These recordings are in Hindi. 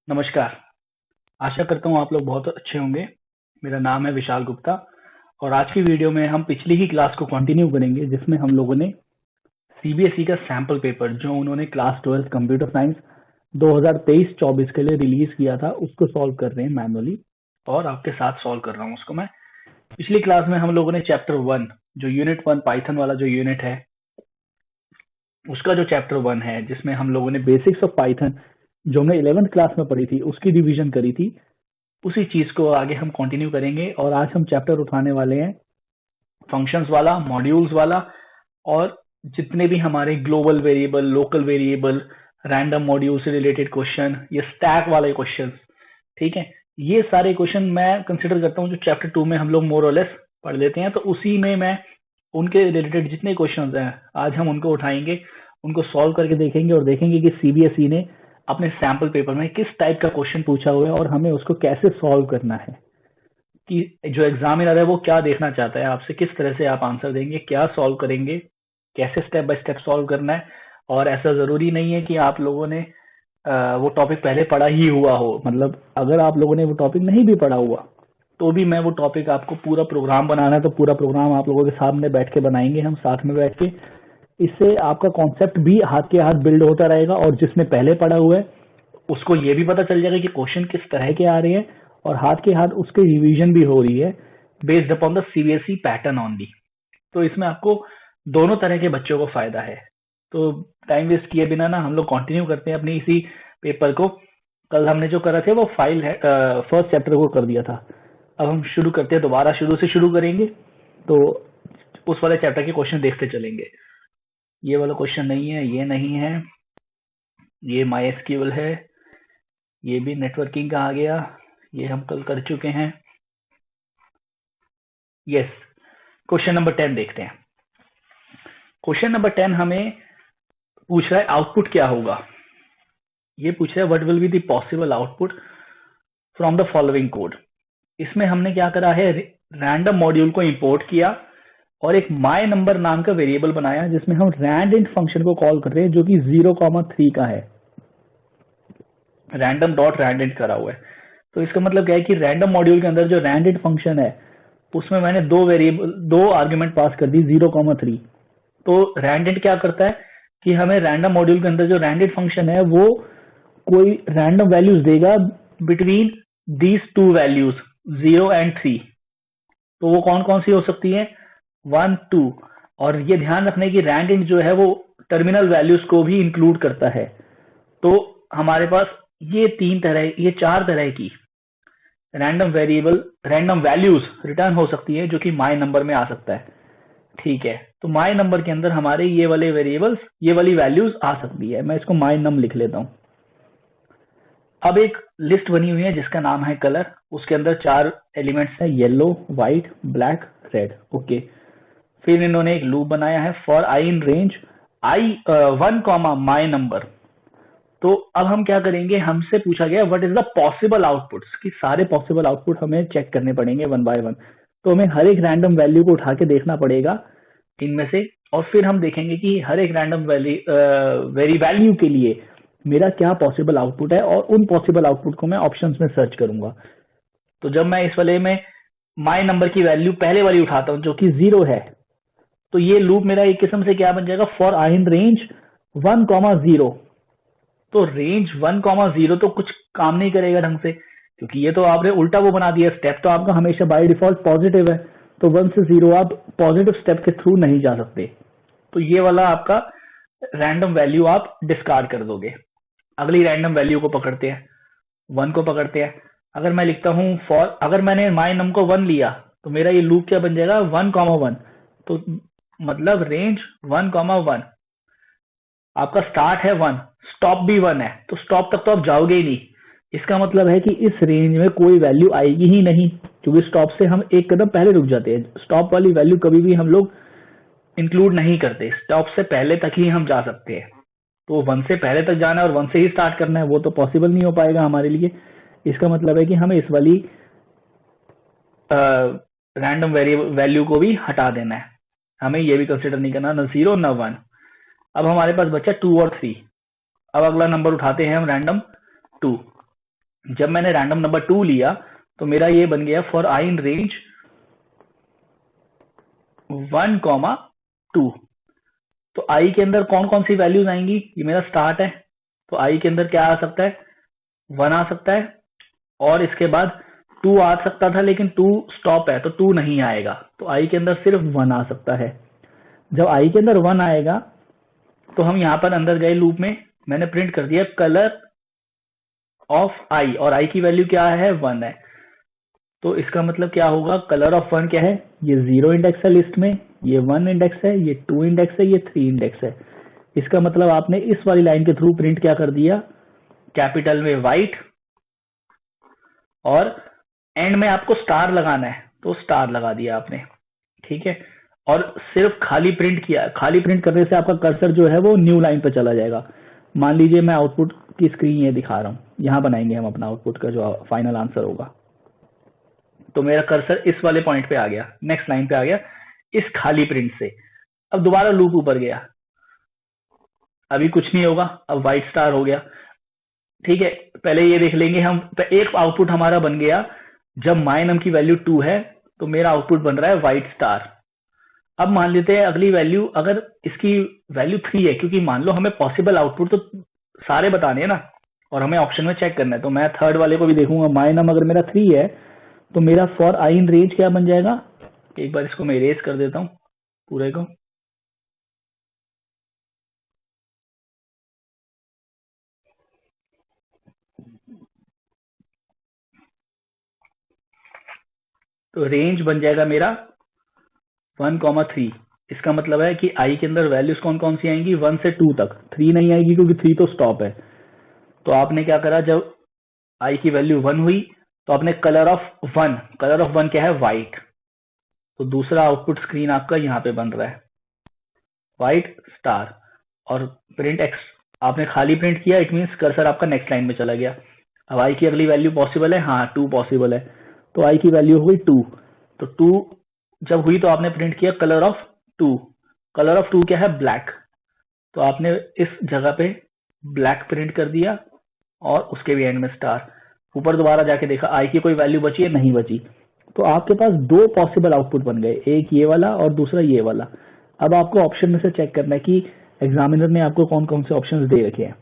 नमस्कार। आशा करता हूँ आप लोग बहुत अच्छे होंगे। मेरा नाम है विशाल गुप्ता और आज की वीडियो में हम पिछली ही क्लास को कंटिन्यू करेंगे जिसमें हम लोगों ने सीबीएसई का सैंपल पेपर जो उन्होंने क्लास 12 कंप्यूटर साइंस 2023-24 के लिए रिलीज किया था उसको सॉल्व कर रहे हैं मैनुअली और आपके साथ सॉल्व कर रहा हूँ उसको मैं। पिछली क्लास में हम लोगों ने चैप्टर 1 जो यूनिट 1 पाइथन वाला जो यूनिट है उसका जो चैप्टर 1 है जिसमें हम लोगों ने बेसिक्स ऑफ पाइथन जो हमने 11th क्लास में पढ़ी थी उसकी रिवीजन करी थी, उसी चीज को आगे हम कंटिन्यू करेंगे। और आज हम चैप्टर उठाने वाले हैं फंक्शंस वाला, मॉड्यूल्स वाला और जितने भी हमारे global variable, local variable, random module से रिलेटेड क्वेश्चन, ये स्टैक वाले क्वेश्चन, ठीक है, ये सारे क्वेश्चन मैं कंसिडर करता हूँ जो चैप्टर 2 में हम लोग मोर और लेस पढ़ लेते हैं। तो उसी में मैं उनके रिलेटेड जितने क्वेश्चन हैं आज हम उनको उठाएंगे, उनको सॉल्व करके देखेंगे और देखेंगे कि सीबीएसई ने अपने सैंपल पेपर में किस टाइप का क्वेश्चन पूछा हुआ है और हमें उसको कैसे सॉल्व करना है, कि जो एग्जामिनर है वो क्या देखना चाहता है आपसे, किस तरह से आप आंसर देंगे, क्या सॉल्व करेंगे, कैसे स्टेप बाय स्टेप सॉल्व करना है। और ऐसा जरूरी नहीं है कि आप लोगों ने वो टॉपिक पहले पढ़ा ही हुआ हो, मतलब अगर आप लोगों ने वो टॉपिक नहीं भी पढ़ा हुआ तो भी मैं वो टॉपिक आपको पूरा प्रोग्राम बनाना है तो पूरा प्रोग्राम आप लोगों के सामने बैठ के बनाएंगे हम साथ में बैठ के। इससे आपका कॉन्सेप्ट भी हाथ के हाथ बिल्ड होता रहेगा और जिसने पहले पढ़ा हुआ है उसको ये भी पता चल जाएगा कि क्वेश्चन किस तरह के आ रहे हैं और हाथ के हाथ उसकी रिवीजन भी हो रही है based upon the CBSE pattern only. तो इसमें आपको दोनों तरह के बच्चों को फायदा है। तो टाइम वेस्ट किए बिना ना हम लोग कंटिन्यू करते हैं अपनी इसी पेपर को। कल हमने जो करा था वो फाइल है, फर्स्ट चैप्टर को कर दिया था। अब हम शुरू करते हैं, दोबारा शुरू से शुरू करेंगे तो उस वाले चैप्टर के क्वेश्चन देखते चलेंगे। ये वाला क्वेश्चन नहीं है, ये नहीं है, ये माई एसक्यूएल है, ये भी नेटवर्किंग का आ गया, ये हम कल कर चुके हैं। यस, क्वेश्चन नंबर 10 देखते हैं। क्वेश्चन नंबर 10 हमें पूछ रहा है आउटपुट क्या होगा। ये पूछ रहा है what will be the possible output from the following code. इसमें हमने क्या करा है, रैंडम मॉड्यूल को इंपोर्ट किया और एक माई नंबर नाम का वेरिएबल बनाया जिसमें हम रैंडम फंक्शन को कॉल कर रहे हैं जो कि 0,3 का है, रैंडम डॉट रैंडम करा हुआ है। तो इसका मतलब क्या है कि रैंडम मॉड्यूल के अंदर जो रैंडम फंक्शन है उसमें मैंने दो आर्ग्यूमेंट पास कर दी 0,3। तो रैंडम क्या करता है कि हमें रैंडम मॉड्यूल के अंदर जो रैंडम फंक्शन है वो कोई रैंडम वैल्यूज देगा between these two values 0 and 3। तो वो कौन कौन सी हो सकती है, 1, 2। और ये ध्यान रखने की रैंडम जो है वो टर्मिनल वैल्यूज को भी इंक्लूड करता है। तो हमारे पास ये चार तरह की random variable, random values return हो सकती है जो कि माई नंबर में आ सकता है, ठीक है। तो माई नंबर के अंदर हमारे ये वाले वेरिएबल्स, ये वाली वैल्यूज आ सकती है। मैं इसको माई नम लिख लेता हूं। अब एक लिस्ट बनी हुई है जिसका नाम है कलर, उसके अंदर 4 एलिमेंट्स है, yellow, white, black, red. Okay, फिर इन्होंने एक लूप बनाया है for I in range I 1 comma my number. तो अब हम क्या करेंगे, हमसे पूछा गया what is the possible outputs, कि सारे पॉसिबल आउटपुट हमें चेक करने पड़ेंगे वन बाय वन। तो हमें हर एक रैंडम वैल्यू को उठा के देखना पड़ेगा इनमें से और फिर हम देखेंगे कि हर एक रैंडम वेरी वैल्यू के लिए मेरा क्या पॉसिबल आउटपुट है और उन पॉसिबल आउटपुट को मैं ऑप्शंस में सर्च करूंगा। तो जब मैं इस वाले में माई नंबर की वैल्यू पहले वाली उठाता हूं जो कि 0 है, तो ये लूप मेरा एक किस्म से क्या बन जाएगा, फॉर आई इन रेंज 1,0। तो रेंज 1,0 तो कुछ काम नहीं करेगा ढंग से, क्योंकि ये तो आपने उल्टा वो बना दिया। स्टेप तो आपका हमेशा बाय डिफॉल्ट पॉजिटिव है, तो 1 से 0 आप पॉजिटिव स्टेप के थ्रू नहीं जा सकते। तो ये वाला आपका रैंडम वैल्यू आप डिस्कार्ड कर दोगे। अगली रैंडम वैल्यू को पकड़ते हैं, 1 को पकड़ते हैं। अगर मैं लिखता हूं फॉर, अगर मैंने माई नम को 1 लिया तो मेरा ये लूप क्या बन जाएगा, 1,1। तो मतलब रेंज 1,1, आपका स्टार्ट है 1, स्टॉप भी 1 है, तो स्टॉप तक तो आप जाओगे ही नहीं। इसका मतलब है कि इस रेंज में कोई वैल्यू आएगी ही नहीं, क्योंकि स्टॉप से हम एक कदम पहले रुक जाते हैं। स्टॉप वाली वैल्यू कभी भी हम लोग इंक्लूड नहीं करते, स्टॉप से पहले तक ही हम जा सकते हैं। तो 1 से पहले तक जाना है और 1 से ही स्टार्ट करना है, वो तो पॉसिबल नहीं हो पाएगा हमारे लिए। इसका मतलब है कि हमें इस वाली रैंडम वैल्यू को भी हटा देना है, हमें ये भी कंसिडर नहीं करना, न 0 न 1। अब हमारे पास बचा 2 और 3। अब अगला नंबर उठाते हैं हम रैंडम 2। जब मैंने रैंडम नंबर 2 लिया तो मेरा ये बन गया फॉर आई इन रेंज 1,2। तो आई के अंदर कौन कौन सी वैल्यूज आएंगी, ये मेरा स्टार्ट है, तो आई के अंदर क्या आ सकता है, 1 आ सकता है, और इसके बाद 2 आ सकता था लेकिन 2 स्टॉप है तो 2 नहीं आएगा, तो आई के अंदर सिर्फ 1 आ सकता है। जब आई के अंदर 1 आएगा तो हम यहाँ पर अंदर गए लूप में, मैंने प्रिंट कर दिया कलर ऑफ आई, और आई की वैल्यू क्या है, 1 है। तो इसका मतलब क्या होगा, कलर ऑफ 1 क्या है, ये 0 इंडेक्स है लिस्ट में, ये 1 इंडेक्स है, ये 2 इंडेक्स है, ये 3 इंडेक्स है। इसका मतलब आपने इस वाली लाइन के थ्रू प्रिंट क्या कर दिया, कैपिटल में व्हाइट, और एंड में आपको स्टार लगाना है तो स्टार लगा दिया आपने, ठीक है। और सिर्फ खाली प्रिंट किया, खाली प्रिंट करने से आपका कर्सर जो है वो न्यू लाइन पर चला जाएगा। मान लीजिए मैं आउटपुट की स्क्रीन ये दिखा रहा हूं, यहां बनाएंगे हम अपना आउटपुट का जो फाइनल आंसर होगा। तो मेरा कर्सर इस वाले पॉइंट पे आ गया, नेक्स्ट लाइन पे आ गया इस खाली प्रिंट से। अब दोबारा लूप ऊपर गया, अभी कुछ नहीं होगा, अब व्हाइट स्टार हो गया, ठीक है। पहले ये देख लेंगे हम, एक आउटपुट हमारा बन गया जब माय नम की वैल्यू 2 है तो मेरा आउटपुट बन रहा है व्हाइट स्टार। अब मान लेते हैं अगली वैल्यू, अगर इसकी वैल्यू 3 है, क्योंकि मान लो हमें पॉसिबल आउटपुट तो सारे बताने हैं ना, और हमें ऑप्शन में चेक करना है, तो मैं थर्ड वाले को भी देखूंगा। माय नम अगर मेरा 3 है तो मेरा फॉर आई इन रेंज क्या बन जाएगा, एक बार इसको मैं इरेज कर देता हूं पूरे को। तो रेंज बन जाएगा मेरा 1,3। इसका मतलब है कि आई के अंदर वैल्यूज कौन कौन सी आएंगी, 1 से 2 तक, 3 नहीं आएगी क्योंकि 3 तो स्टॉप है। तो आपने क्या करा, जब आई की वैल्यू 1 हुई तो आपने कलर ऑफ 1, कलर ऑफ 1 क्या है, व्हाइट। तो दूसरा आउटपुट स्क्रीन आपका यहाँ पे बन रहा है व्हाइट स्टार, और प्रिंट एक्स आपने खाली प्रिंट किया, इट मीन्स कर्सर आपका नेक्स्ट लाइन में चला गया। अब आई की अगली वैल्यू पॉसिबल है, हाँ 2 पॉसिबल है, तो आई की वैल्यू हो गई 2। तो 2 जब हुई तो आपने प्रिंट किया कलर ऑफ 2, कलर ऑफ 2 क्या है, ब्लैक। तो आपने इस जगह पे ब्लैक प्रिंट कर दिया और उसके भी एंड में स्टार। ऊपर दोबारा जाके देखा आई की कोई वैल्यू बची है, नहीं बची। तो आपके पास 2 पॉसिबल आउटपुट बन गए, एक ये वाला और दूसरा ये वाला। अब आपको ऑप्शन में से चेक करना है कि एग्जामिनर ने आपको कौन कौन से ऑप्शंस दे रखे हैं।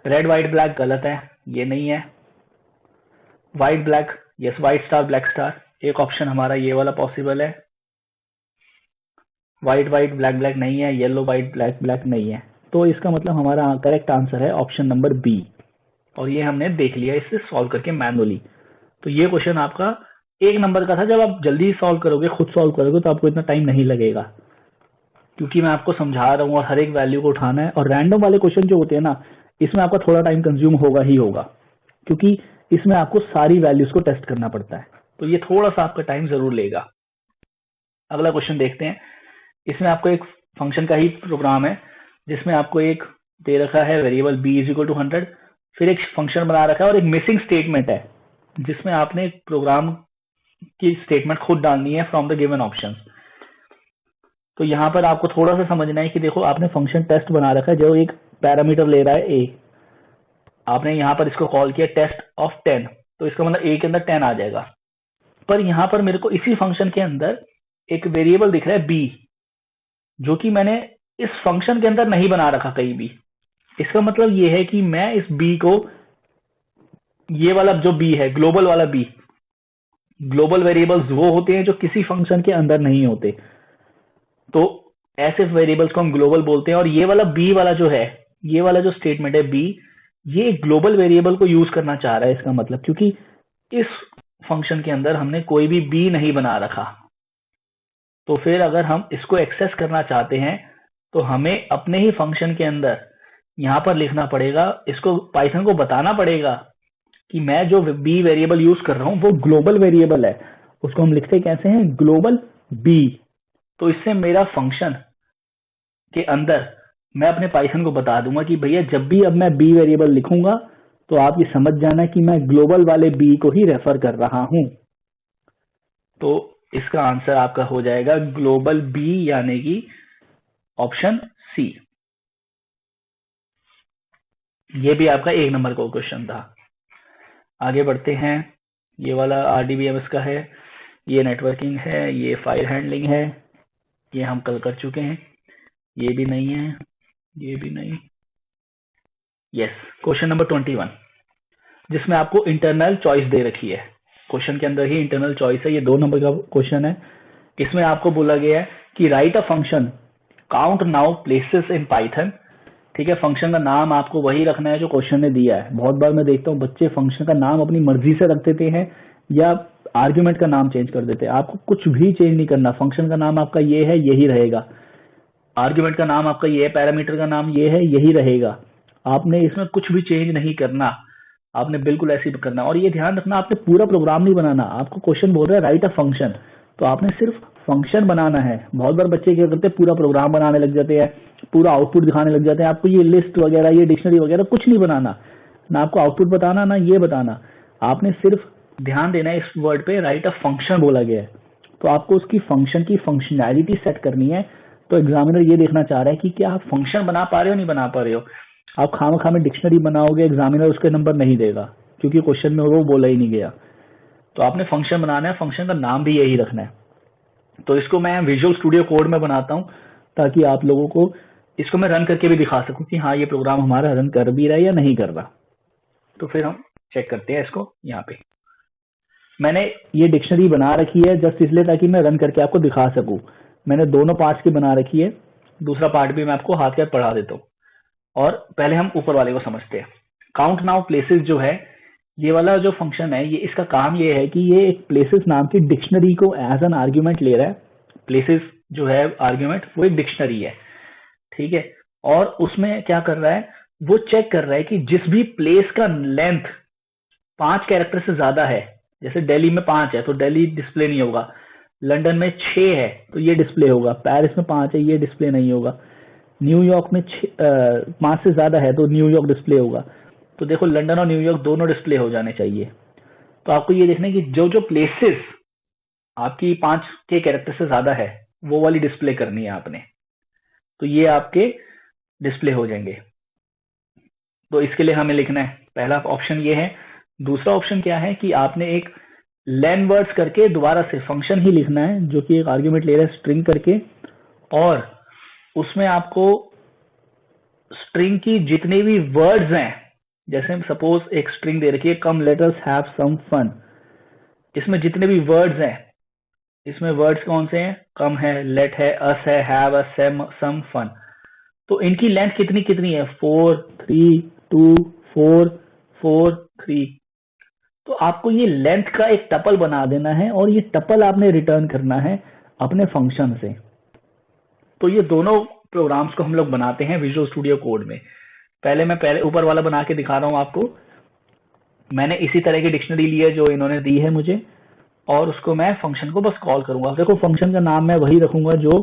रेड व्हाइट ब्लैक गलत है, ये नहीं है। White black, yes, white star black star, एक ऑप्शन हमारा ये वाला पॉसिबल है। व्हाइट व्हाइट ब्लैक ब्लैक नहीं है, येलो व्हाइट ब्लैक ब्लैक नहीं है। तो इसका मतलब हमारा करेक्ट आंसर है ऑप्शन नंबर बी, और ये हमने देख लिया इससे सॉल्व करके मैनुअली। तो ये क्वेश्चन आपका 1 नंबर का था। जब आप जल्दी सॉल्व करोगे, खुद सॉल्व करोगे, तो आपको इतना टाइम नहीं लगेगा, क्योंकि मैं आपको समझा रहा हूँ और हर एक वैल्यू को उठाना है। और रैंडम वाले क्वेश्चन जो होते हैं ना, इसमें आपका थोड़ा टाइम कंज्यूम होगा ही होगा, क्योंकि इसमें आपको सारी वैल्यूज को टेस्ट करना पड़ता है, तो ये थोड़ा सा आपका टाइम जरूर लेगा। अगला क्वेश्चन देखते हैं। इसमें आपको एक फंक्शन का ही प्रोग्राम है, जिसमें आपको एक दे रखा है variable b is equal to 100, फिर एक फंक्शन बना रखा है और एक मिसिंग स्टेटमेंट है, जिसमें आपने प्रोग्राम की स्टेटमेंट खुद डालनी है फ्रॉम द गिवन ऑप्शंस। तो यहाँ पर आपको थोड़ा सा समझना है कि देखो, आपने फंक्शन टेस्ट बना रखा है जो एक पैरामीटर ले रहा है a, आपने यहाँ पर इसको कॉल किया टेस्ट ऑफ 10, तो इसका मतलब a के अंदर 10 आ जाएगा। पर यहाँ पर मेरे को इसी फंक्शन के अंदर एक वेरिएबल दिख रहा है b, जो कि मैंने इस फंक्शन के अंदर नहीं बना रखा कहीं भी। इसका मतलब ये है कि मैं इस b को, ये वाला जो b है, ग्लोबल वाला b, ग्लोबल वेरिएबल्स वो होते हैं जो किसी फंक्शन के अंदर नहीं होते, तो ऐसे वेरिएबल्स को हम ग्लोबल बोलते हैं। और ये वाला b वाला जो है, ये वाला जो स्टेटमेंट है b, ये ग्लोबल वेरिएबल को यूज करना चाह रहा है, इसका मतलब, क्योंकि इस फंक्शन के अंदर हमने कोई भी b नहीं बना रखा। तो फिर अगर हम इसको एक्सेस करना चाहते हैं तो हमें अपने ही फंक्शन के अंदर यहाँ पर लिखना पड़ेगा, इसको पाइथन को बताना पड़ेगा कि मैं जो b वेरिएबल यूज कर रहा हूं वो ग्लोबल वेरिएबल है। उसको हम लिखते कैसे हैं, ग्लोबल b। तो इससे मेरा फंक्शन के अंदर मैं अपने पाइथन को बता दूंगा कि भैया जब भी अब मैं b वेरिएबल लिखूंगा तो आप ये समझ जाना कि मैं ग्लोबल वाले b को ही रेफर कर रहा हूं। तो इसका आंसर आपका हो जाएगा ग्लोबल b, यानी कि ऑप्शन सी। ये भी आपका 1 नंबर का क्वेश्चन था। आगे बढ़ते हैं। ये वाला RDBMS का है, ये नेटवर्किंग है, ये फाइल हैंडलिंग है, ये हम कल कर चुके हैं। ये भी नहीं है, ये भी नहीं। यस, क्वेश्चन नंबर 21, जिसमें आपको इंटरनल चॉइस दे रखी है। क्वेश्चन के अंदर ही इंटरनल चॉइस है। ये 2 नंबर का क्वेश्चन है। इसमें आपको बोला गया है कि right a function count now places in Python. ठीक है, फंक्शन का नाम आपको वही रखना है जो क्वेश्चन ने दिया है। बहुत बार मैं देखता हूँ बच्चे फंक्शन का नाम अपनी मर्जी से रख देते हैं या आर्ग्यूमेंट का नाम चेंज कर देते हैं। आपको कुछ भी चेंज नहीं करना। फंक्शन का नाम आपका ये है, यही रहेगा। आर्ग्यूमेंट का नाम आपका ये है, पैरामीटर का नाम ये है, यही रहेगा। आपने इसमें कुछ भी चेंज नहीं करना। आपने बिल्कुल ऐसे ही करना। और ये ध्यान रखना, आपने पूरा प्रोग्राम नहीं बनाना। आपको क्वेश्चन बोल रहा है राइट अ फंक्शन, तो आपने सिर्फ फंक्शन बनाना है। बहुत बार बच्चे क्या करते हैं, पूरा प्रोग्राम बनाने लग जाते हैं, पूरा आउटपुट दिखाने लग जाते हैं। आपको ये लिस्ट वगैरह, ये डिक्शनरी वगैरह कुछ नहीं बनाना, ना आपको आउटपुट बताना, ना ये बताना। आपने सिर्फ ध्यान देना है इस वर्ड पे, राइट अ फंक्शन बोला गया है, तो आपको उसकी फंक्शन की फंक्शनैलिटी सेट करनी है। तो एग्जामिनर ये देखना चाह रहा है कि क्या आप फंक्शन बना पा रहे हो, नहीं बना पा रहे हो। आप खामखा में डिक्शनरी बनाओगे, एग्जामिनर उसके नंबर नहीं देगा, क्योंकि क्वेश्चन में वो बोला ही नहीं गया। तो आपने फंक्शन बनाना है, फंक्शन का नाम भी यही रखना है। तो इसको मैं विजुअल स्टूडियो कोड में बनाता हूँ, ताकि आप लोगों को इसको मैं रन करके भी दिखा सकूं कि हाँ ये प्रोग्राम हमारा रन कर भी रहा है या नहीं कर रहा। तो फिर हम चेक करते हैं इसको। यहाँ पे मैंने ये डिक्शनरी बना रखी है जस्ट इसलिए ताकि मैं रन करके आपको दिखा सकूं। मैंने दोनों पार्ट्स की बना रखी है, दूसरा पार्ट भी मैं आपको हाथ के हाथ पढ़ा देता हूँ। और पहले हम ऊपर वाले को समझते हैं। काउंट नाउ प्लेसेस जो है, ये वाला जो फंक्शन है, ये इसका काम ये है कि ये एक प्लेसेस नाम की डिक्शनरी को एज एन आर्ग्यूमेंट ले रहा है। प्लेसेस जो है आर्ग्यूमेंट, वो एक डिक्शनरी है। ठीक है, और उसमें क्या कर रहा है, वो चेक कर रहा है कि जिस भी प्लेस का लेंथ 5 कैरेक्टर से ज्यादा है, जैसे दिल्ली में 5 है तो दिल्ली डिस्प्ले नहीं होगा, लंदन में 6 है तो ये डिस्प्ले होगा, पेरिस में 5 है ये डिस्प्ले नहीं होगा, न्यूयॉर्क में 5 से ज्यादा है तो न्यूयॉर्क डिस्प्ले होगा। तो देखो लंदन और न्यूयॉर्क दोनों डिस्प्ले हो जाने चाहिए। तो आपको ये देखना है कि जो जो प्लेसेस आपकी 5 के कैरेक्टर से ज्यादा है वो वाली डिस्प्ले करनी है आपने, तो ये आपके डिस्प्ले हो जाएंगे। तो इसके लिए हमें लिखना है, पहला ऑप्शन ये है। दूसरा ऑप्शन क्या है कि आपने एक लेन वर्ड्स करके दोबारा से फंक्शन ही लिखना है, जो कि एक आर्ग्यूमेंट ले रहा है स्ट्रिंग करके, और उसमें आपको स्ट्रिंग की जितने भी वर्ड्स हैं, जैसे सपोज एक स्ट्रिंग दे रखी है come let us have some fun, इसमें जितने भी वर्ड्स हैं, इसमें वर्ड्स कौन से हैं, कम है, लेट है, अस है, हैव अस, सम फन, तो इनकी लेंथ कितनी कितनी है, 4 3 2 4 4 3। तो आपको ये लेंथ का एक टपल बना देना है और ये टपल आपने रिटर्न करना है अपने फंक्शन से। तो ये दोनों प्रोग्राम्स को हम लोग बनाते हैं विजुअल स्टूडियो कोड में। पहले ऊपर वाला बना के दिखा रहा हूं आपको। मैंने इसी तरह की डिक्शनरी ली है जो इन्होंने दी है मुझे, और उसको मैं फंक्शन को बस कॉल करूंगा। देखो फंक्शन का नाम मैं वही रखूंगा जो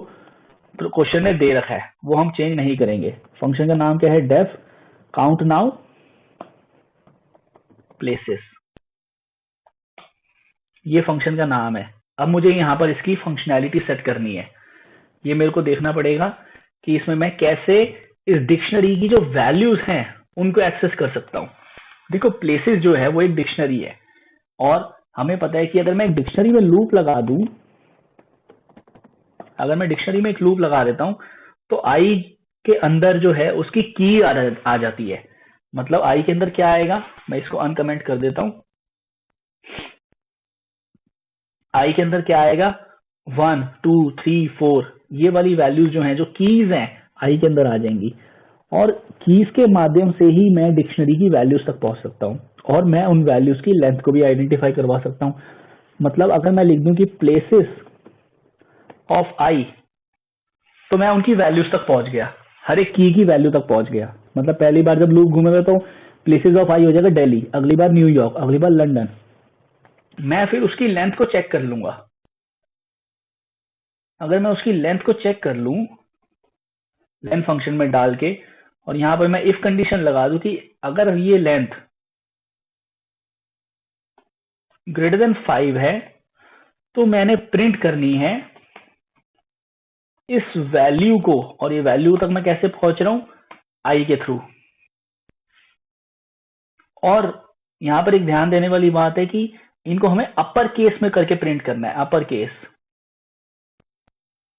क्वेश्चन ने दे रखा है, वो हम चेंज नहीं करेंगे। फंक्शन का नाम क्या है, डेफ काउंट नाउ प्लेसेस, ये फंक्शन का नाम है। अब मुझे यहाँ पर इसकी फंक्शनैलिटी सेट करनी है। ये मेरे को देखना पड़ेगा कि इसमें मैं कैसे इस डिक्शनरी की जो वैल्यूज हैं उनको एक्सेस कर सकता हूँ। देखो प्लेसेस जो है वो एक डिक्शनरी है, और हमें पता है कि अगर मैं एक डिक्शनरी में लूप लगा दूं, अगर मैं डिक्शनरी में एक लूप लगा देता हूं तो आई के अंदर जो है उसकी की आ जाती है। मतलब आई के अंदर क्या आएगा, मैं इसको अनकमेंट कर देता हूं। आई के अंदर क्या आएगा, 1 2 3 4, ये वाली वैल्यूज जो हैं, जो कीज हैं, आई के अंदर आ जाएंगी। और कीज के माध्यम से ही मैं डिक्शनरी की वैल्यूज तक पहुंच सकता हूं, और मैं उन वैल्यूज की लेंथ को भी आइडेंटिफाई करवा सकता हूं। मतलब अगर मैं लिख दूं कि प्लेसेस ऑफ आई, तो मैं उनकी वैल्यूज तक पहुंच गया, हर एक की वैल्यू तक पहुंच गया। मतलब पहली बार जब लूप घूमेगा तो प्लेसेस ऑफ आई हो जाएगा दिल्ली, अगली बार न्यूयॉर्क, अगली बार लंदन। मैं फिर उसकी लेंथ को चेक कर लूंगा। अगर मैं उसकी लेंथ को चेक कर लूं लेंथ फंक्शन में डाल के, और यहां पर मैं इफ कंडीशन लगा दूं कि अगर ये लेंथ ग्रेटर देन 5 है, तो मैंने प्रिंट करनी है इस वैल्यू को। और ये वैल्यू तक मैं कैसे पहुंच रहा हूं, आई के थ्रू। और यहाँ पर एक ध्यान देने वाली बात है कि इनको हमें अपर केस में करके प्रिंट करना है, अपर केस।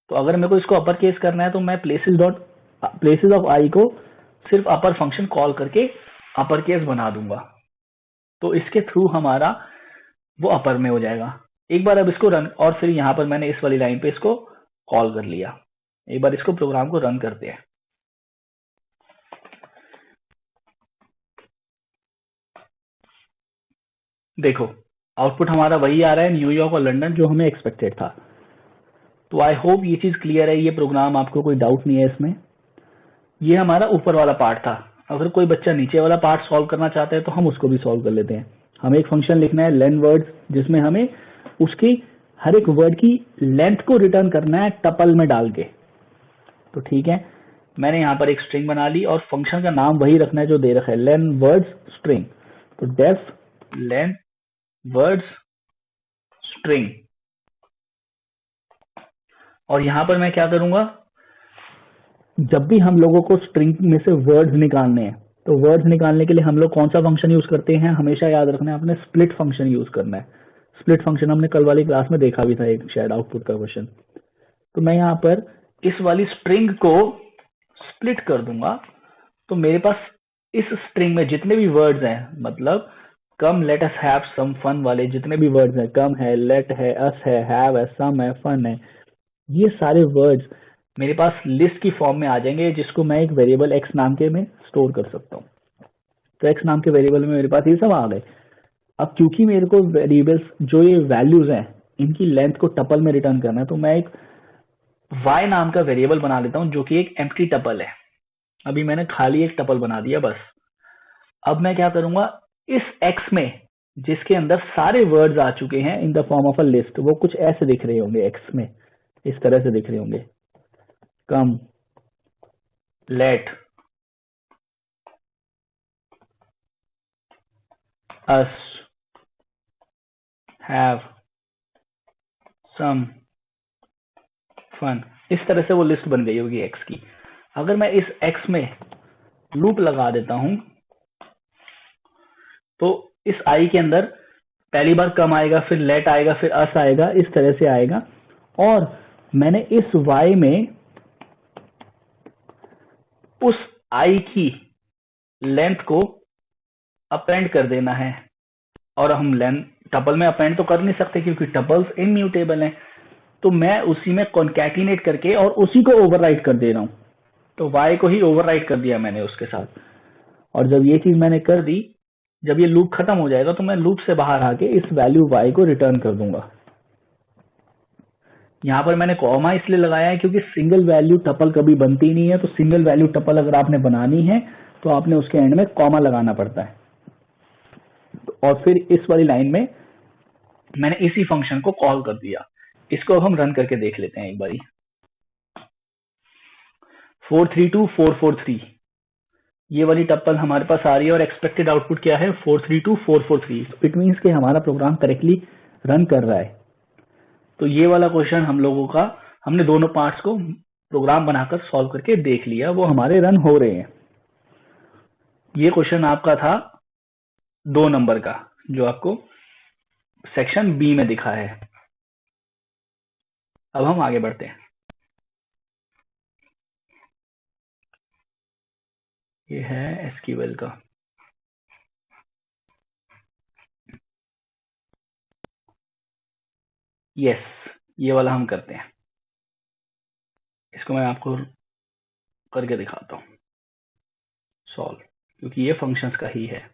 तो अगर मेरे को इसको अपर केस करना है तो मैं प्लेसेस ऑफ आई को सिर्फ अपर फंक्शन कॉल करके अपर केस बना दूंगा, तो इसके थ्रू हमारा वो अपर में हो जाएगा। एक बार अब इसको रन, और फिर यहाँ पर मैंने इस वाली लाइन पे इसको कॉल कर लिया। एक बार इसको प्रोग्राम को रन करते हैं। देखो आउटपुट हमारा वही आ रहा है, न्यूयॉर्क और लंदन, जो हमें एक्सपेक्टेड था। तो आई होप ये चीज क्लियर है, ये प्रोग्राम आपको कोई डाउट नहीं है इसमें। ये हमारा ऊपर वाला पार्ट था। अगर कोई बच्चा नीचे वाला पार्ट सॉल्व करना चाहता है तो हम उसको भी सॉल्व कर लेते हैं। हमें एक फंक्शन लिखना है लेन वर्ड्स, जिसमें हमें उसकी हर एक वर्ड की लेंथ को रिटर्न करना है टपल में डाल के। तो ठीक है, मैंने यहाँ पर एक स्ट्रिंग बना ली और फंक्शन का नाम वही रखना है जो दे रखा है, लेन वर्ड्स स्ट्रिंग। तो डेफ लेन वर्ड्स स्ट्रिंग। और यहां पर मैं क्या करूंगा, जब भी हम लोगों को स्ट्रिंग में से वर्ड्स निकालने हैं, तो वर्ड्स निकालने के लिए हम लोग कौन सा फंक्शन यूज करते हैं, हमेशा याद रखना है आपने स्प्लिट फंक्शन यूज करना है। स्प्लिट फंक्शन हमने कल वाली क्लास में देखा भी था, एक शायद आउटपुट का क्वेश्चन। तो मैं यहाँ पर इस वाली स्ट्रिंग को स्प्लिट कर दूंगा, तो मेरे पास इस स्ट्रिंग में जितने भी वर्ड्स हैं, मतलब come let us have some fun वाले जितने भी वर्ड्स हैं, कम है, लेट है, अस है, हैव है, सम है, फन है, ये सारे वर्ड्स मेरे पास लिस्ट की फॉर्म में आ जाएंगे, जिसको मैं एक वेरिएबल एक्स नाम के में स्टोर कर सकता हूँ। तो एक्स नाम के वेरिएबल में मेरे पास ये सब आ गए। अब क्योंकि मेरे को वेरिएबल्स जो ये वैल्यूज हैं इनकी लेंथ को टपल में रिटर्न करना है, तो मैं एक y नाम का वेरिएबल बना लेता हूं जो कि एक एम्प्टी टपल है। अभी मैंने खाली एक टपल बना दिया बस। अब मैं क्या करूंगा, इस x में जिसके अंदर सारे वर्ड्स आ चुके हैं in the form of a list, वो कुछ ऐसे दिख रहे होंगे, x में इस तरह से दिख रहे होंगे, come, let, us, have, some, fun, इस तरह से वो लिस्ट बन गई होगी x की। अगर मैं इस x में लूप लगा देता हूं तो इस i के अंदर पहली बार कम आएगा, फिर लेट आएगा, फिर अस आएगा, इस तरह से आएगा। और मैंने इस y में उस i की लेंथ को अपेंड कर देना है। और हम लेंथ टपल में अपेंड तो कर नहीं सकते क्योंकि टपल्स इम्यूटेबल हैं, तो मैं उसी में कॉन्कैटिनेट करके और उसी को ओवरराइट कर दे रहा हूं। तो y को ही ओवरराइट कर दिया मैंने उसके साथ। और जब ये चीज मैंने कर दी, जब ये लूप खत्म हो जाएगा तो मैं लूप से बाहर आके इस वैल्यू y को रिटर्न कर दूंगा। यहाँ पर मैंने कॉमा इसलिए लगाया है क्योंकि सिंगल वैल्यू टपल कभी बनती नहीं है। तो सिंगल वैल्यू टपल अगर आपने बनानी है तो आपने उसके एंड में कॉमा लगाना पड़ता है। और फिर इस वाली लाइन में मैंने इसी फंक्शन को कॉल कर दिया। इसको अब हम रन करके देख लेते हैं एक बारी। 432443 ये वाली टप्पल हमारे पास आ रही है और एक्सपेक्टेड आउटपुट क्या है, 432443। इट मीन्स कि हमारा प्रोग्राम करेक्टली रन कर रहा है। तो ये वाला क्वेश्चन हम लोगों का, हमने दोनों पार्ट्स को प्रोग्राम बनाकर सॉल्व करके देख लिया, वो हमारे रन हो रहे हैं। ये क्वेश्चन आपका था 2 नंबर का, जो आपको सेक्शन बी में दिखा है। अब हम आगे बढ़ते हैं। ये है एसक्यूएल का। यस, ये वाला हम करते हैं। इसको मैं आपको करके दिखाता हूं सॉल्व, क्योंकि ये फंक्शंस का ही है।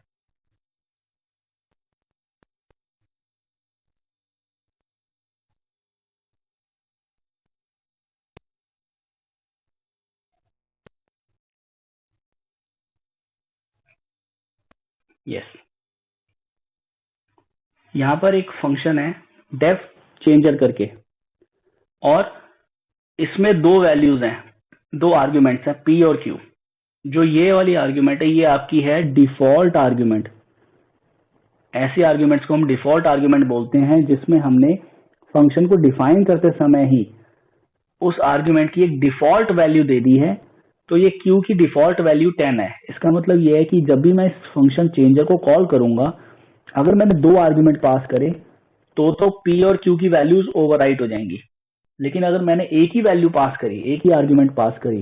यस, यहां पर एक फंक्शन है डेफ चेंजर करके, और इसमें 2 वैल्यूज हैं, 2 आर्ग्यूमेंट्स हैं p और q। जो ये वाली आर्ग्यूमेंट है ये आपकी है डिफॉल्ट आर्ग्यूमेंट। ऐसे आर्ग्यूमेंट्स को हम डिफॉल्ट आर्ग्यूमेंट बोलते हैं जिसमें हमने फंक्शन को डिफाइन करते समय ही उस आर्ग्यूमेंट की एक डिफॉल्ट वैल्यू दे दी है। तो ये q की डिफॉल्ट वैल्यू 10 है। इसका मतलब ये है कि जब भी मैं इस फंक्शन चेंजर को कॉल करूंगा अगर मैंने 2 आर्ग्यूमेंट पास करे तो p और q की वैल्यूज ओवरराइट हो जाएंगी, लेकिन अगर मैंने एक ही वैल्यू पास करी, एक ही आर्ग्यूमेंट पास करी,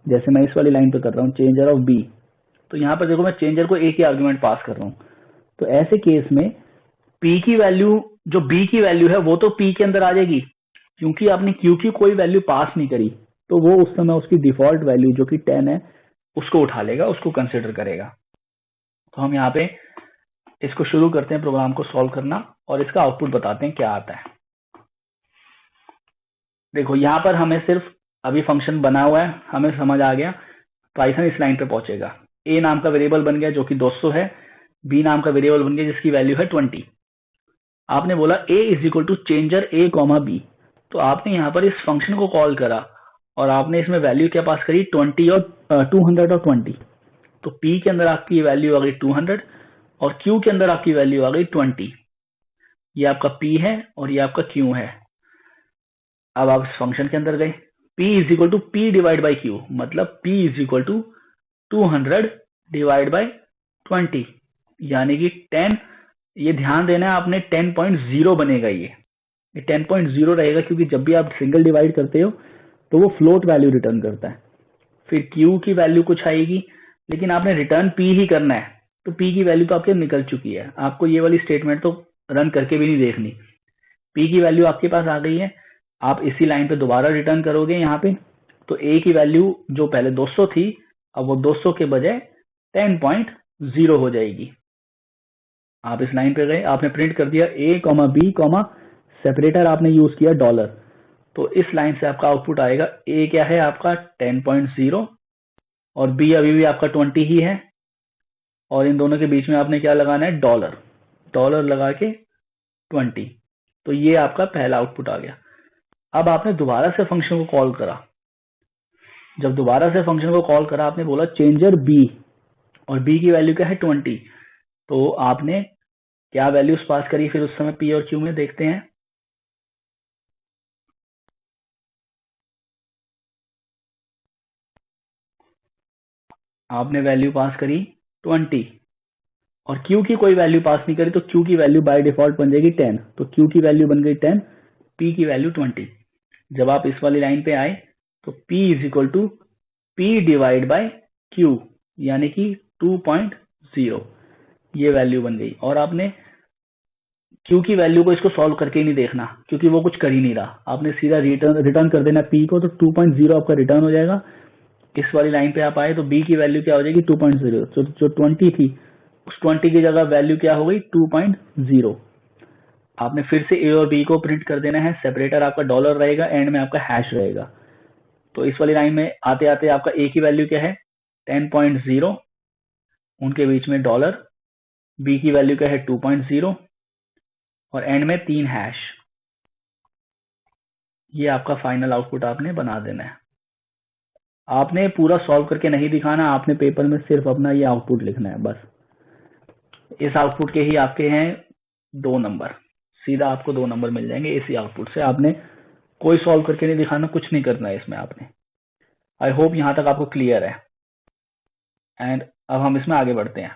जैसे मैं इस वाली लाइन पे कर रहा हूँ चेंजर ऑफ b, तो यहाँ पर देखो मैं चेंजर को एक ही आर्ग्यूमेंट पास कर रहा हूँ, तो ऐसे केस में p की वैल्यू जो b की वैल्यू है वो तो p के अंदर आ जाएगी, क्योंकि आपने q की कोई वैल्यू पास नहीं करी, तो वो उस समय उसकी डिफॉल्ट वैल्यू जो कि 10 है उसको उठा लेगा, उसको कंसिडर करेगा। तो हम यहाँ पे इसको शुरू करते हैं प्रोग्राम को सॉल्व करना और इसका आउटपुट बताते हैं क्या आता है। देखो यहाँ पर हमें सिर्फ अभी फंक्शन बना हुआ है, हमें समझ आ गया, पाइथन इस लाइन पे पहुंचेगा। a नाम का वेरिएबल बन गया जो कि 200 है, b नाम का वेरिएबल बन गया जिसकी वैल्यू है 20। आपने बोला a is equal to changer a comma b, तो आपने यहाँ पर इस फंक्शन को कॉल करा और आपने इसमें वैल्यू क्या पास करी, 20 और 200 और 20। तो p के अंदर आपकी वैल्यू आ गई 200 और q के अंदर आपकी वैल्यू आ गई 20। ये आपका p है और ये आपका q है। अब आप इस फंक्शन के अंदर गए, p is equal to P divide by Q, मतलब p is equal to 200 divide by 20, यानी कि 10। ये ध्यान देना है आपने, 10.0 बनेगा, ये 10.0 रहेगा, क्योंकि जब भी आप सिंगल डिवाइड करते हो तो वो फ्लोट वैल्यू रिटर्न करता है। फिर q की वैल्यू कुछ आएगी, लेकिन आपने रिटर्न p ही करना है, तो p की वैल्यू तो आपके निकल चुकी है, आपको ये वाली स्टेटमेंट तो रन करके भी नहीं देखनी। p की वैल्यू आपके पास आ गई है, आप इसी लाइन पे दोबारा रिटर्न करोगे यहाँ पे, तो a की वैल्यू जो पहले 200 थी अब वो 200 के बजाय 10.0 हो जाएगी। आप इस लाइन पे गए, आपने प्रिंट कर दिया a comma b comma separator आपने यूज किया डॉलर, तो इस लाइन से आपका आउटपुट आएगा a क्या है आपका 10.0 और b अभी भी आपका 20 ही है, और इन दोनों के बीच में आपने क्या लगाना है, डॉलर, डॉलर लगा के 20। तो ये आपका पहला आउटपुट आ गया। अब आपने दोबारा से फंक्शन को कॉल करा, जब दोबारा से फंक्शन को कॉल करा आपने बोला चेंजर b, और b की वैल्यू क्या है 20, तो आपने क्या वैल्यूज पास करी फिर उस समय p और q में, देखते हैं। आपने वैल्यू पास करी 20 और q की कोई वैल्यू पास नहीं करी, तो q की वैल्यू बाय डिफॉल्ट बन जाएगी 10, तो q की वैल्यू बन गई 10, p की वैल्यू 20। जब आप इस वाली लाइन पे आए तो p is equal to P divide by q, यानी कि 2.0, ये वैल्यू बन गई। और आपने q की वैल्यू को इसको सॉल्व करके ही नहीं देखना, क्योंकि वो कुछ कर ही नहीं रहा, आपने सीधा रिटर्न कर देना p को, तो 2.0 आपका रिटर्न हो जाएगा। इस वाली लाइन पे आप आए तो b की वैल्यू क्या हो जाएगी 2.0, तो जो 20 थी उस 20 की जगह वैल्यू क्या हो गई 2.0। आपने फिर से a और b को प्रिंट कर देना है, सेपरेटर आपका डॉलर रहेगा, एंड में आपका हैश रहेगा। तो इस वाली लाइन में आते आते आपका a की वैल्यू क्या है 10.0, उनके बीच में डॉलर, b की वैल्यू क्या है 2.0 और एंड में 3 हैश। ये आपका फाइनल आउटपुट आपने बना देना है। आपने पूरा सॉल्व करके नहीं दिखाना, आपने पेपर में सिर्फ अपना ये आउटपुट लिखना है बस। इस आउटपुट के ही आपके हैं 2 नंबर, सीधा आपको 2 नंबर मिल जाएंगे इसी आउटपुट से। आपने कोई सॉल्व करके नहीं दिखाना, कुछ नहीं करना है इसमें आपने। आई होप यहां तक आपको क्लियर है। एंड अब हम इसमें आगे बढ़ते हैं।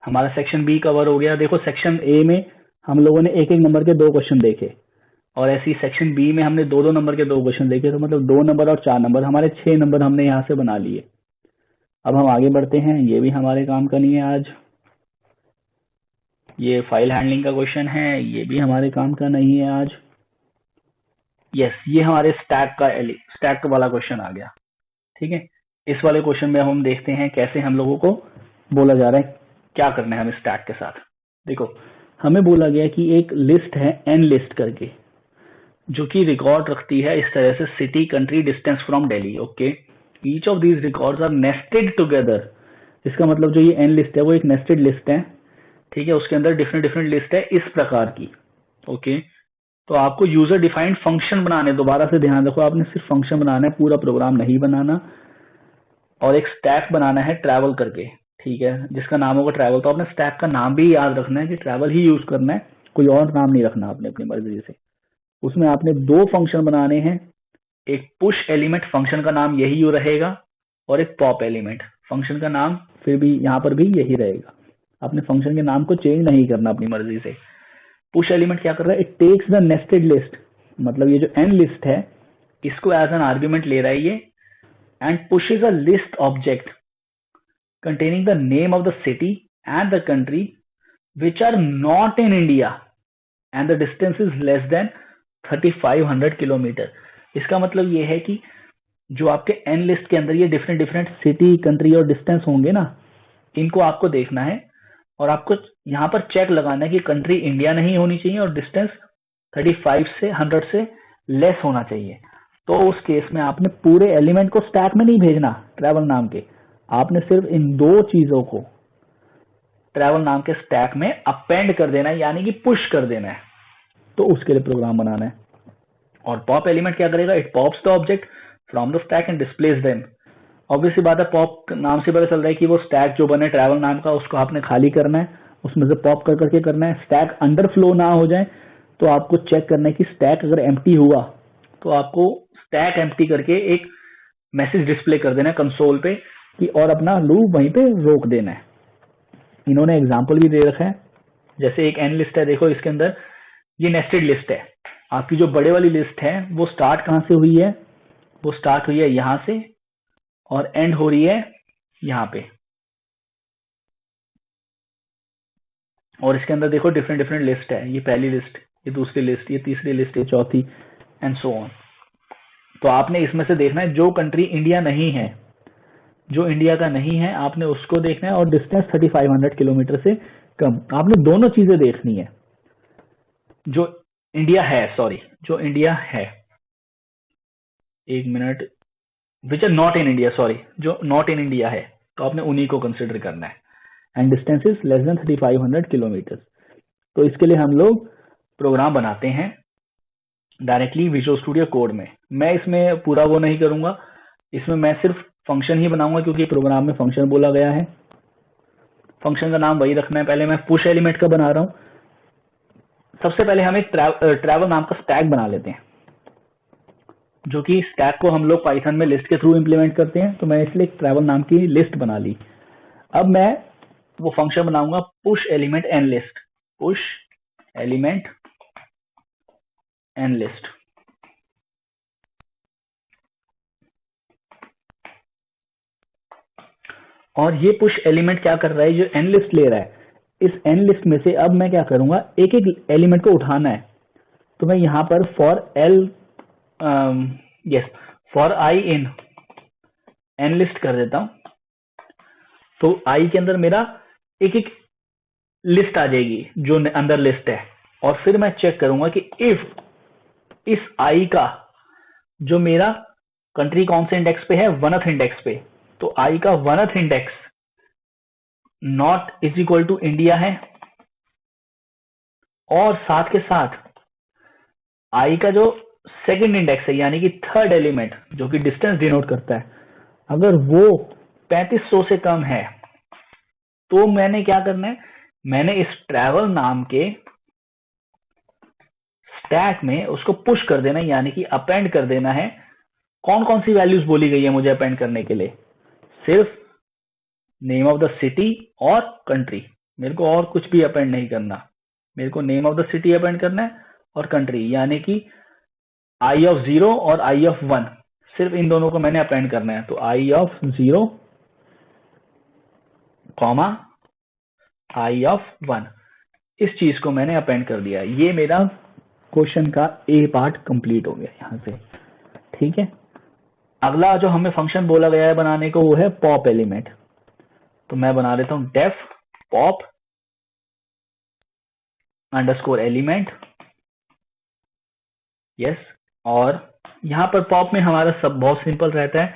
हमारा सेक्शन बी कवर हो गया। देखो सेक्शन ए में हम लोगों ने एक एक नंबर के 2 क्वेश्चन देखे, और ऐसी सेक्शन बी में हमने 2-2 नंबर के 2 क्वेश्चन देखे, तो मतलब 2 नंबर और 4 नंबर, हमारे 6 नंबर हमने यहाँ से बना लिए। अब हम आगे बढ़ते हैं, ये भी हमारे काम का नहीं है आज। ये फाइल हैंडलिंग का क्वेश्चन है, ये भी हमारे काम का नहीं है आज। यस, ये हमारे स्टैक वाला क्वेश्चन आ गया। ठीक है, इस वाले क्वेश्चन में हम देखते हैं कैसे हम लोगों को बोला जा रहा है क्या करना है हमें स्टैक के साथ। देखो हमें बोला गया कि एक लिस्ट है एन लिस्ट करके, जो कि रिकॉर्ड रखती है इस तरह से city, country, distance from Delhi. Okay, each of these records are nested together. इसका मतलब जो ये एन लिस्ट है वो एक नेस्टेड लिस्ट है। ठीक है, उसके अंदर डिफरेंट डिफरेंट लिस्ट है इस प्रकार की। ओके, तो आपको यूजर डिफाइंड फंक्शन बनाने, दोबारा से ध्यान रखो आपने सिर्फ फंक्शन बनाना है, पूरा प्रोग्राम नहीं बनाना। और एक स्टैक बनाना है ट्रैवल करके, ठीक है, जिसका नाम होगा ट्रैवल। तो आपने स्टैक का नाम भी याद रखना है कि ट्रैवल ही यूज करना है, कोई और नाम नहीं रखना आपने अपनी मर्जी से। उसमें आपने 2 फंक्शन बनाने हैं, एक पुश एलिमेंट फंक्शन का नाम यही रहेगा और एक पॉप एलिमेंट फंक्शन का नाम फिर भी यहाँ पर भी यही रहेगा। आपने फंक्शन के नाम को चेंज नहीं करना अपनी मर्जी से। पुश एलिमेंट क्या कर रहा है, it takes the nested list, मतलब ये जो एन लिस्ट है इसको एज एन आर्ग्यूमेंट ले रहा है ये, and pushes a list object containing the name of the city and the country which are not in India and the distance is less than 3500 kilometre. इसका मतलब ये है कि जो आपके एन लिस्ट के अंदर ये डिफरेंट डिफरेंट सिटी, कंट्री और डिस्टेंस होंगे ना, इनको आपको देखना है और आपको यहाँ पर चेक लगाना है कि कंट्री इंडिया नहीं होनी चाहिए और डिस्टेंस 35 से 100 से लेस होना चाहिए। तो उस केस में आपने पूरे एलिमेंट को स्टैक में नहीं भेजना ट्रैवल नाम के, आपने सिर्फ इन दो चीजों को ट्रैवल नाम के स्टैक में अपेंड कर देना है, यानी कि पुश कर देना है। तो उसके लिए प्रोग्राम बनाना है। और पॉप एलिमेंट क्या करेगा, it pops the object from the stack and displace them. Obviously बात है, पॉप नाम से पता चल रहा है कि वो स्टैक जो बने ट्रैवल नाम का उसको आपने खाली करना है, उसमें से पॉप कर करके करना है। स्टैक अंडर फ्लो ना हो जाए तो आपको चेक करना है कि स्टैक अगर एम्प्टी हुआ तो आपको स्टैक एम्प्टी करके एक मैसेज डिस्प्ले कर देना है कंसोल पे कि और अपना लूप वहीं पे रोक देना है। इन्होंने एग्जाम्पल भी दे रखा है, जैसे एक एन लिस्ट है, देखो इसके अंदर ये नेस्टेड लिस्ट है। आपकी जो बड़े वाली लिस्ट है वो स्टार्ट कहाँ से हुई है, वो स्टार्ट हुई है यहां से और एंड हो रही है यहाँ पे। और इसके अंदर देखो डिफरेंट डिफरेंट लिस्ट है, ये पहली लिस्ट, ये दूसरी लिस्ट, ये तीसरी लिस्ट, ये चौथी एंड सो ऑन। तो आपने इसमें से देखना है जो कंट्री इंडिया नहीं है, जो इंडिया का नहीं है आपने उसको देखना है और डिस्टेंस 3500 किलोमीटर से कम। आपने दोनों चीजें देखनी है, जो इंडिया है, सॉरी जो इंडिया है, एक minute, which are not in India, sorry जो नॉट इन इंडिया है तो आपने उन्हीं को कंसिडर करना है। And distance is less than 3500 kilometre. तो इसके लिए हम लोग प्रोग्राम बनाते हैं डायरेक्टली विजुअल स्टूडियो कोड में। मैं इसमें पूरा वो नहीं करूंगा, इसमें मैं सिर्फ फंक्शन ही बनाऊंगा क्योंकि प्रोग्राम में फंक्शन बोला गया है। फंक्शन का नाम वही रखना है। पहले मैं पुश एलिमेंट का बना रहा हूं। सबसे पहले हम एक ट्रैवल नाम का स्टैक बना लेते हैं, जो कि स्टैक को हम लोग पाइथन में लिस्ट के थ्रू इंप्लीमेंट करते हैं। तो मैं इसलिए एक ट्रैवल नाम की लिस्ट बना ली। अब मैं वो फंक्शन बनाऊंगा push element in list, push element in list. और ये पुश एलिमेंट क्या कर रहा है, जो एन लिस्ट ले रहा है, इस एन लिस्ट में से अब मैं क्या करूंगा, एक एक एलिमेंट को उठाना है। तो मैं यहां पर for I in an list कर देता हूं। तो आई के अंदर मेरा एक एक लिस्ट आ जाएगी जो अंदर लिस्ट है, और फिर मैं चेक करूंगा कि इफ इस आई का जो मेरा कंट्री कौन से इंडेक्स पे है, 1th इंडेक्स पे, तो आई का 1th index not is equal to India है, और साथ के साथ आई का जो सेकंड इंडेक्स है यानी कि 3rd एलिमेंट जो कि डिस्टेंस डिनोट करता है, अगर वो 3500 से कम है तो मैंने क्या करना है, मैंने इस ट्रैवल नाम के स्टैक में उसको पुश कर देना है, यानी कि अपेंड कर देना है। कौन कौन सी वैल्यूज बोली गई है मुझे अपेंड करने के लिए, सिर्फ नेम ऑफ द सिटी और कंट्री, मेरे को और कुछ भी अपेंड नहीं करना। मेरे को name of the city append करना है और कंट्री, यानी कि आई ऑफ 0 और आई ऑफ 1, सिर्फ इन दोनों को मैंने अपेंड करना है। तो आई ऑफ 0 कॉमा आई ऑफ 1, इस चीज को मैंने अपेंड कर दिया। ये मेरा क्वेश्चन का ए पार्ट कंप्लीट हो गया यहां से, ठीक है। अगला जो हमें फंक्शन बोला गया है बनाने को वो है पॉप एलिमेंट। तो मैं बना लेता हूं def pop underscore element, yes. और यहां पर पॉप में हमारा सब बहुत सिंपल रहता है,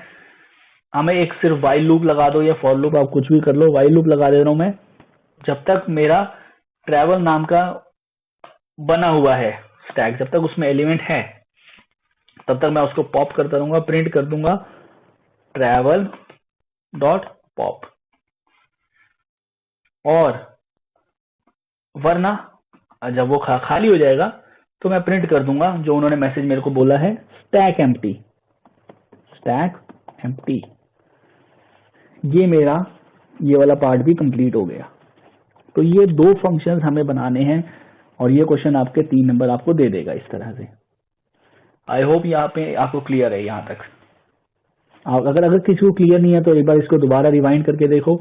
हमें एक सिर्फ वाइल लूप लगा दो या फॉर लूप, आप कुछ भी कर लो। वाइल लूप लगा दे रहा हूं मैं, जब तक मेरा ट्रैवल नाम का बना हुआ है स्टैक, जब तक उसमें एलिमेंट है तब तक मैं उसको पॉप करता रहूंगा, प्रिंट कर दूंगा ट्रैवल डॉट पॉप। और वरना जब वो खाली हो जाएगा तो मैं प्रिंट कर दूंगा जो उन्होंने मैसेज मेरे को बोला है, स्टैक एम्प्टी। स्टैक एम्प्टी, ये मेरा ये वाला पार्ट भी कंप्लीट हो गया। तो ये दो फंक्शंस हमें बनाने हैं और ये क्वेश्चन आपके 3 नंबर आपको दे देगा इस तरह से। आई होप यहाँ पे आपको क्लियर है यहाँ तक। अगर किसी को क्लियर नहीं है तो एक बार इसको दोबारा रिवाइंड करके देखो,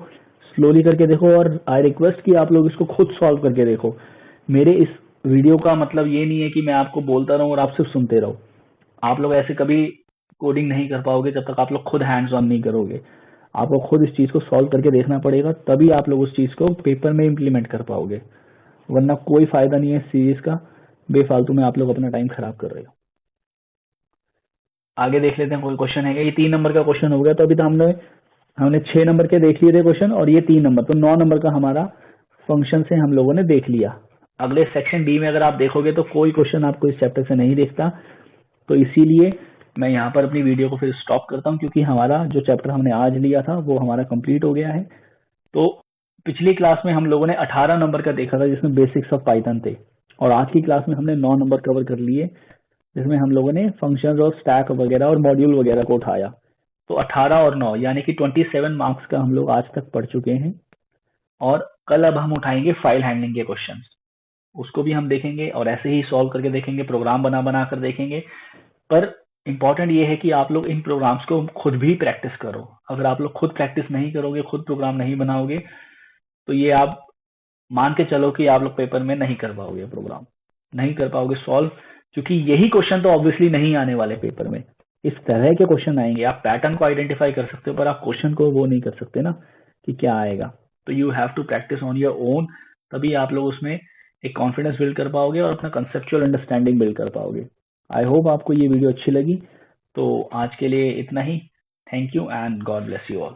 स्लोली करके देखो, और आई रिक्वेस्ट कि आप लोग इसको खुद सॉल्व करके देखो। मेरे इस वीडियो का मतलब ये नहीं है कि मैं आपको बोलता रहूं और आप सिर्फ सुनते रहो। आप लोग ऐसे कभी कोडिंग नहीं कर पाओगे जब तक आप लोग खुद हैंड्स ऑन नहीं करोगे। आपको खुद इस चीज को सॉल्व करके देखना पड़ेगा, तभी आप लोग उस चीज को पेपर में इम्प्लीमेंट कर पाओगे, वरना कोई फायदा नहीं है इस सीरीज का। बेफालतू में आप लोग अपना टाइम खराब कर रहे हो। आगे देख लेते हैं कोई क्वेश्चन है क्या। ये 3 नंबर का क्वेश्चन हो गया। तो अभी तो हमने 6 नंबर के देख लिए थे क्वेश्चन, और ये 3 नंबर, तो 9 नंबर का हमारा फंक्शन से हम लोगों ने देख लिया। अगले सेक्शन बी में अगर आप देखोगे तो कोई क्वेश्चन आपको इस चैप्टर से नहीं दिखता, तो इसीलिए मैं यहाँ पर अपनी वीडियो को फिर स्टॉप करता हूँ, क्योंकि हमारा जो चैप्टर हमने आज लिया था वो हमारा कंप्लीट हो गया है। तो पिछली क्लास में हम लोगों ने 18 नंबर का देखा था जिसमें बेसिक्स ऑफ पाइथन थे, और आज की क्लास में हमने 9 नंबर कवर कर लिए जिसमें हम लोगों ने फंक्शंस और स्टैक वगैरह और मॉड्यूल वगैरह को उठाया। तो 18 और 9 यानी कि 27 मार्क्स का हम लोग आज तक पढ़ चुके हैं। और कल अब हम उठाएंगे फाइल हैंडलिंग के क्वेश्चंस, उसको भी हम देखेंगे और ऐसे ही सॉल्व करके देखेंगे, प्रोग्राम बना कर देखेंगे। पर इम्पॉर्टेंट ये है कि आप लोग इन प्रोग्राम्स को खुद भी प्रैक्टिस करो। अगर आप लोग खुद प्रैक्टिस नहीं करोगे, खुद प्रोग्राम नहीं बनाओगे, तो ये आप मान के चलो कि आप लोग पेपर में नहीं कर पाओगे, प्रोग्राम नहीं कर पाओगे सॉल्व, क्योंकि यही क्वेश्चन तो ऑब्वियसली नहीं आने वाले पेपर में। इस तरह के क्वेश्चन आएंगे। आप पैटर्न को आइडेंटिफाई कर सकते हो पर आप क्वेश्चन को वो नहीं कर सकते ना कि क्या आएगा। तो you have to practice on your own, तभी आप लोग उसमें एक कॉन्फिडेंस बिल्ड कर पाओगे और अपना कंसेप्चुअल अंडरस्टैंडिंग बिल्ड कर पाओगे। आई होप आपको ये वीडियो अच्छी लगी। तो आज के लिए इतना ही। Thank you and God bless you all.